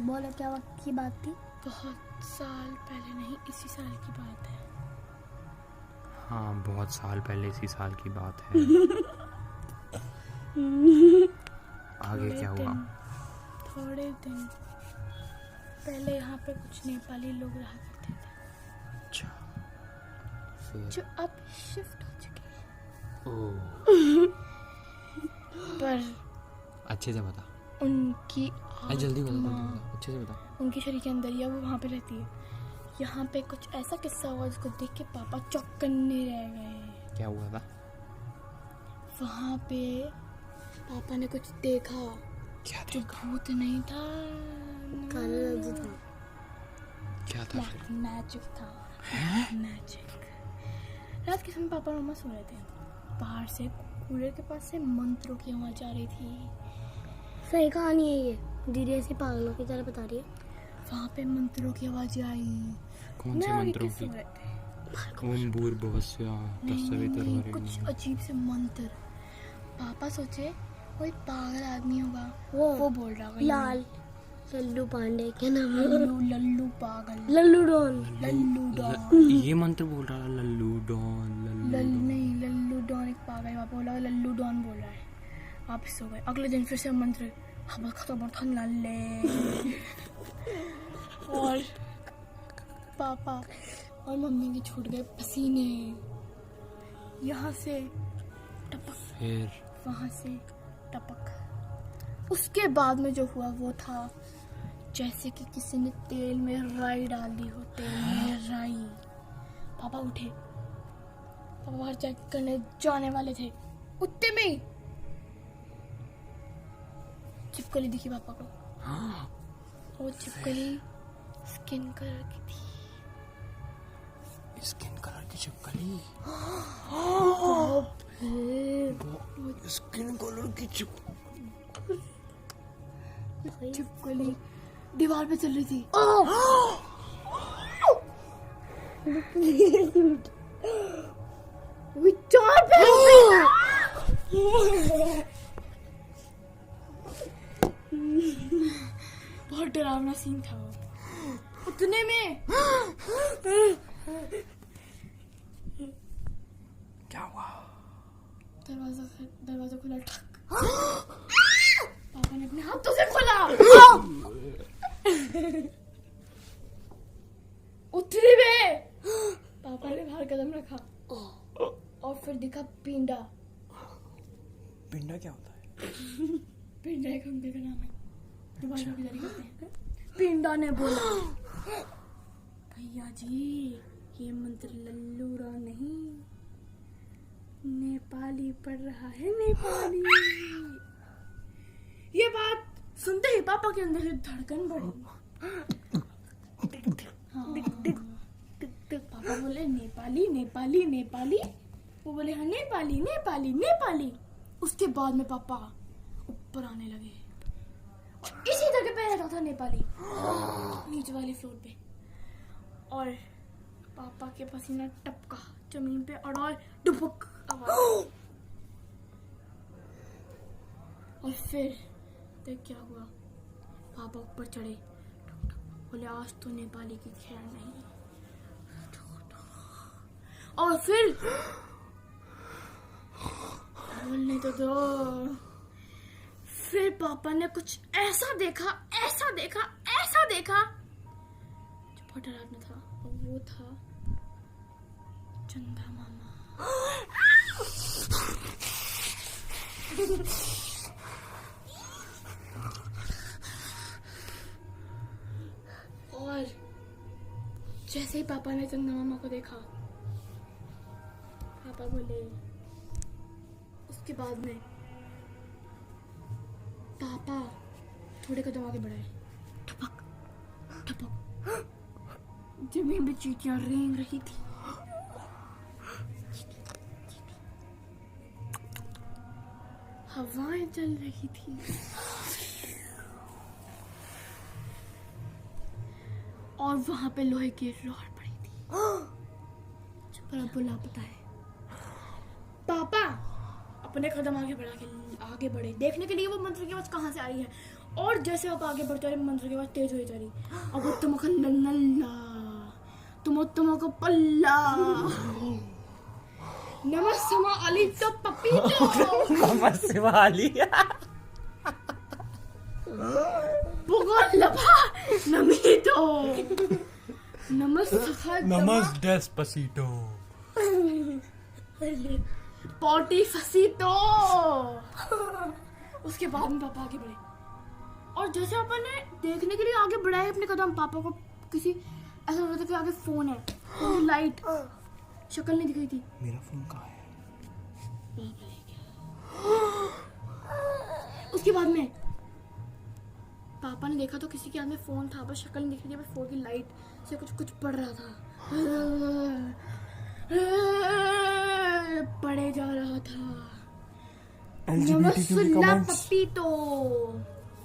बोलो क्या वक्त की बात थी? बहुत साल पहले, नहीं इसी साल की बात है। हाँ, बहुत साल पहले इसी साल की बात है। आगे क्या हुआ? थोड़े दिन पहले यहाँ पे कुछ नेपाली लोग रहा करते थे। अच्छा, फिर? जो अब शिफ्ट हो चुके हैं। ओह, पर अच्छे से बता। उनकी जल्दी बता, आत्मा, जल्दी बता, अच्छे से बता। उनकी शरीर के अंदर या वो वहाँ पे रहती है। यहाँ पे कुछ ऐसा किस्सा हुआ जिसको देख के पापा चौकन्ने रह गए। क्या हुआ था? वहाँ पे पापा ने कुछ देखा। क्या जो भूत नहीं था, काला जादू था। क्या था फिर? मैजिक था। मैजिक। रात के समय पापा और मम्मा सो रहे थे। बाहर से कूलर के पास से मंत्रों की आवाज आ रही थी। सही कहानी है ये, दीदी ऐसी पागलों की तरह बता रही है। वहाँ पे मंत्रों की आवाज आई। कौन से मंत्रों की? ओम भूर्भुवस्सुः तत्सवितुर्वरेण्यं। कुछ अजीब से मंत्र। पापा सोचे कोई पागल आदमी होगा, वो बोल रहा होगा। लाल लल्लू पांडे, क्या नाम है? लल्लू पागल, लल्लू डॉन। लल्लू डॉन। ये मंत्र बोल रहा है, लल्लू डॉन, नहीं, लल्लू डॉन एक पागल है। पापा बोला लल्लू डॉन बोल रहा है। आप सो गए। अगले दिन फिर से मंत्र हवा खत्म था नल्ले। और पापा और मम्मी के छूट गए पसीने। यहाँ से टपक, फिर वहाँ से टपक। उसके बाद में जो हुआ वो था जैसे कि किसी ने तेल में राई डाल दी हो। तेल में राई। पापा उठे। पापा बाहर चेक करने जाने वाले थे, उतने में ही छिपकली दिखी पापा को। वो छिपकली स्किन कलर की थी। स्किन कलर की छिपकली? स्किन कलर की छिपकली दीवार पे चल रही थी। विचार पे बहुत डरावना सीन था वो। उतने में क्या हुआ? दरवाजा खुला। ठक। पापा ने अपने हाथों से खोला। उतरी में पापा ने बाहर कदम रखा और फिर दिखा पिंडा। पिंडा क्या होता है? पिंडा एक अंकल का नाम है जो बाल की जारी करते हैं। पिंडा ने बोला भैया जी ये मंत्र लल्लू डॉन नहीं, नेपाली पढ़ रहा है, नेपाली। ये बात सुनते ही पापा के अंदर से धड़कन बढ़ी। पापा बोले नेपाली नेपाली नेपाली। वो बोले हाँ नेपाली नेपाली नेपाली। उसके बाद में पापा ऊपर आने लगे और इसी जगह पे रहता था नेपाली, नीचे वाले फ्लोर पे। और पापा के पसीना टपका जमीन पे और डुबक आवाज। और फिर देख क्या हुआ। पापा ऊपर चढ़े, बोले आज तो नेपाली की खैर नहीं। और फिर बोलने तो दो। फिर पापा ने कुछ ऐसा देखा, ऐसा देखा, ऐसा देखा जो बहुत डरावना था। और वो था चंदा मामा। और जैसे ही पापा ने चंदा मामा को देखा, पापा बोले उसके बाद में पापा थोड़े कदम आगे बढ़ाए। ठपक ठपक जमीन पे चींटियां रेंग रही थी। हवाएं चल रही थी। और वहां पे लोहे की रॉड पड़ी थी जो पर अब लापता है। पापा अपने कदम आगे बढ़े देखने के लिए वो मंत्र की आवाज कहाँ से आ रही है। और जैसे आप आगे बढ़ते रहे मंत्र की आवाज तेज होती जा रही। अब तुमको नन्नल्ला तुमको पल्ला नमस्मा अली तो पपीतो नमस्ते वाली बुगलभा नमीतो नमस डेस्पासिटो पॉटी फसीतो। उसके बाद में पापा आगे बढ़े और जैसे अपन ने देखने के लिए आगे बढ़ाए अपने कदम, पापा को किसी ऐसा लग रहा था कि आगे फोन है, लाइट, शक्ल नहीं दिखाई थी। मेरा फोन कहाँ है? उसके बाद में पापा ने देखा तो किसी के हाथ में फोन था, बस शक्ल नहीं दिख रही थी, बस फोन की लाइट से कुछ कुछ पड़ रहा था, पड़े जा रहा था। नमस्सुल्ला पपीतो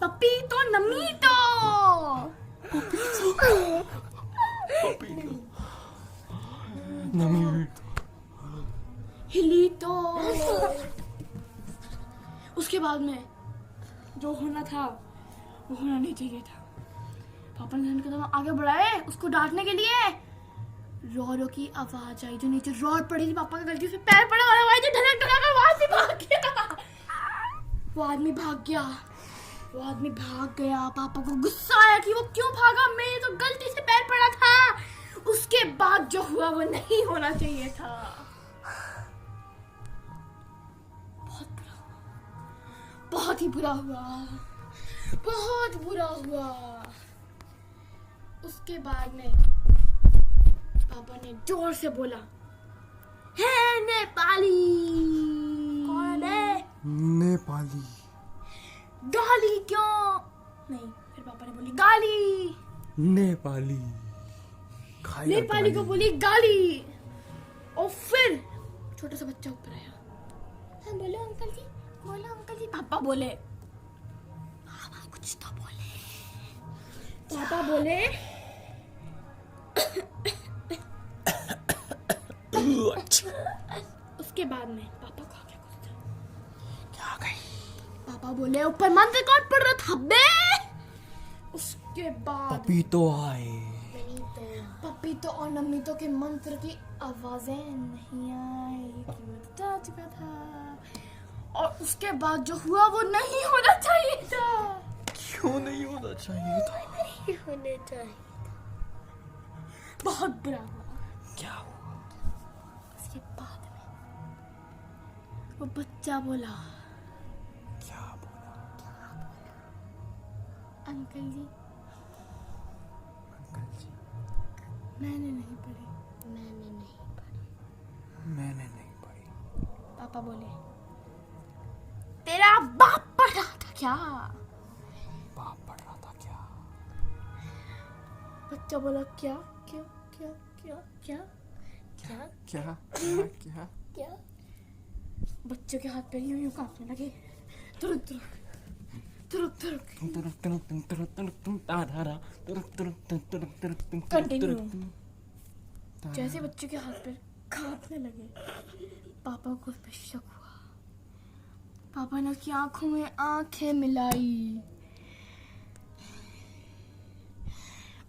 पपीतो नमीतो हिलीतो। उसके बाद में जो होना था वो होना नहीं चाहिए था। पापा ने कदम आगे बढ़ाए उसको डांटने के लिए। रोरो की आवाज आई जो नीचे रॉड पड़ी थी, पापा का गलती से पैर पड़ा और आवाज धड़क धड़क आवाज से भाग गया। वो आदमी भाग गया। पापा को गुस्सा आया कि वो क्यों भागा, मेरे तो गलती से पैर पड़ा था। उसके बाद जो हुआ वो नहीं होना चाहिए था। बहुत ही बुरा हुआ, बहुत बुरा हुआ। उसके बाद में पापा ने जोर से बोला, है नेपाली। कौन है? नेपाली। गाली क्यों? नहीं, फिर पापा ने बोली गाली। नेपाली नेपाली को बोली गाली। और फिर छोटा सा बच्चा ऊपर आया। हाँ बोलो अंकल जी, बोलो अंकल जी। पापा बोले, पापा कुछ तो बोले। पापा बोले उसके बाद में पापा को आगे गुस्सा क्या गई। पापा बोले ऊपर मंत्र कौन पढ़ रहा था बे? उसके बाद पपीतो आए। पपीतो और नमीतो के मंत्र की आवाजें नहीं आई कि मैं बता चुका था। और उसके बाद जो हुआ वो नहीं होना चाहिए था। क्यों नहीं होना चाहिए था? नहीं होने चाहिए। बहुत बुरा हुआ। क्या हुआ? उसके बाद में वो बच्चा बोला, क्या बोला? अंकल जी अंकल जी मैंने नहीं पढ़ी। मैंने नहीं पढ़ी। पापा बोले, तेरा बाप पढ़ रहा था क्या? बाप पढ़ रहा था क्या? बच्चा बोला क्या क्या क्या क्या क्या क्या क्या क्या क्या क्या? बच्चों के हाथ पैर यूं कांपने लगे। तुरुक तुरुक तुरुक तुरुक। कंटिन्यू। जैसे बच्चों के हाथ पैर कांपने लगे, पापा को उस पर शक हुआ। पापा ने उसकी आंखों में आंखें मिलाई।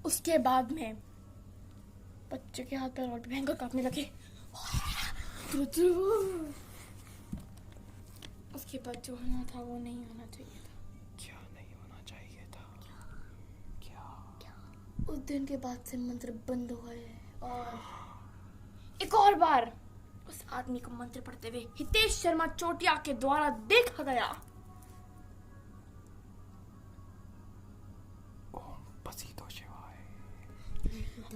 उसके बाद में बच्चों के हाथ पैर और भी भयंकर कांपने लगे। उसके बाद जो होना था वो नहीं होना चाहिए था। क्या नहीं होना चाहिए था? क्या? उस दिन के बाद से मंत्र बंद हो गए और एक और बार उस आदमी को मंत्र पढ़ते हुए हितेश शर्मा चोटिया के द्वारा देखा गया। ओम पसीतो शिवाय।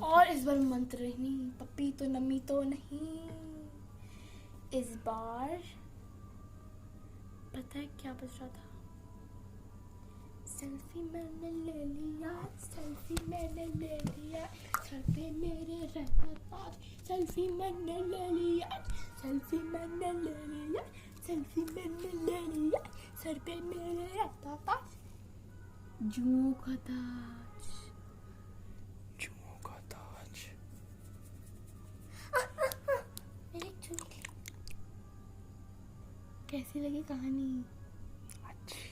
और इस बार मंत्र नहीं, पप्पी तो नमी तो नहीं। इस बार पता है क्या बज रहा था? सेल्फी मैंने ले लिया, सेल्फी मैंने ले लिया, सर पे मेरे रहता ताज, सेल्फी मैंने ले लिया, सेल्फी मैंने ले लिया, सेल्फी मैंने ले लिया, सर पे मेरे रहता ताज, जुओं का ताज। जुओं का ताज। कैसी लगी कहानी? अच्छी।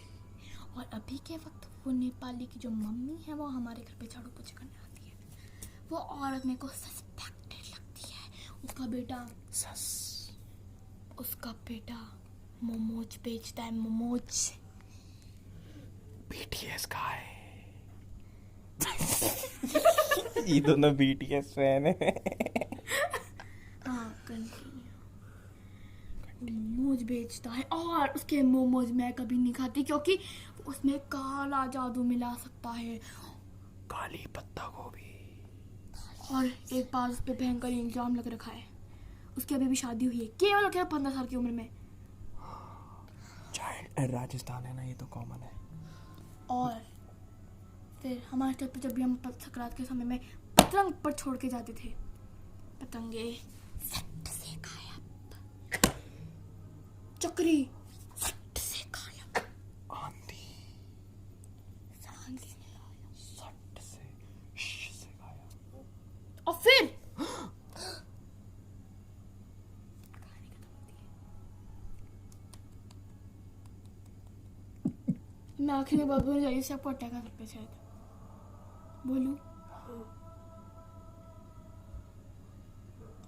और अभी के वक्त वो नेपाली की जो मम्मी है वो हमारे घर पे झाड़ू पोछा करने आती है। वो औरत मेरे को सस्पेक्टेड लगती है। उसका बेटा मोमोज बेचता है, मोमोज। BTS का है। ये दोनों BTS फैन है। हाँ कंटिन्यू। मोमोज बेचता है और उसके मोमोज मैं कभी नहीं खाती क्योंकि उसमें काला जादू मिला सकता है। काली पत्ता गोभी। और एक बार उस पर भयंकर इल्जाम लग रखा है। उसकी अभी भी शादी हुई है, केवल क्या 15 साल की उम्र में। राजस्थान है ना, ये तो कॉमन है। और फिर हमारे घर पे जब भी हम संक्रांत के समय में पतंग पर छोड़ के जाते थे, पतंगे सट से गायब, चक्री सट से गायब, आंधी आंधी से गायब। सट से गायब। और फिर कहानी खत्म होती है। मैं आखिर में बात बोलने जा रही हूँ, सबको अटैक आ सकता है शायद। बोलूं?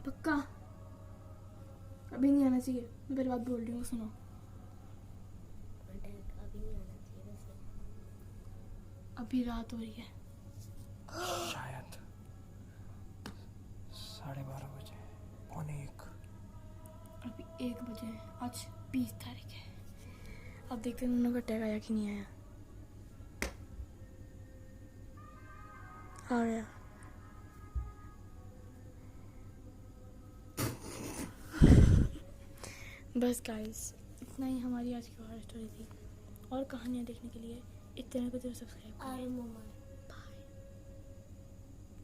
पक्का अभी नहीं आना चाहिए। मैं पहले बात बोल रही हूँ, सुनो। अभी नहीं आना चाहिए वैसे। अभी रात हो रही है, शायद 12:30 बजे, 1:45। अभी 1 बजे है। आज 20 तारीख है। अब देखते हैं उन लोगों का अटैक आया कि नहीं आया। आ गया। बस गाइस, इतना ही हमारी आज की हॉरर स्टोरी थी। और कहानियाँ देखने के लिए इस चैनल को जरूर सब्सक्राइब करें। और मोमोज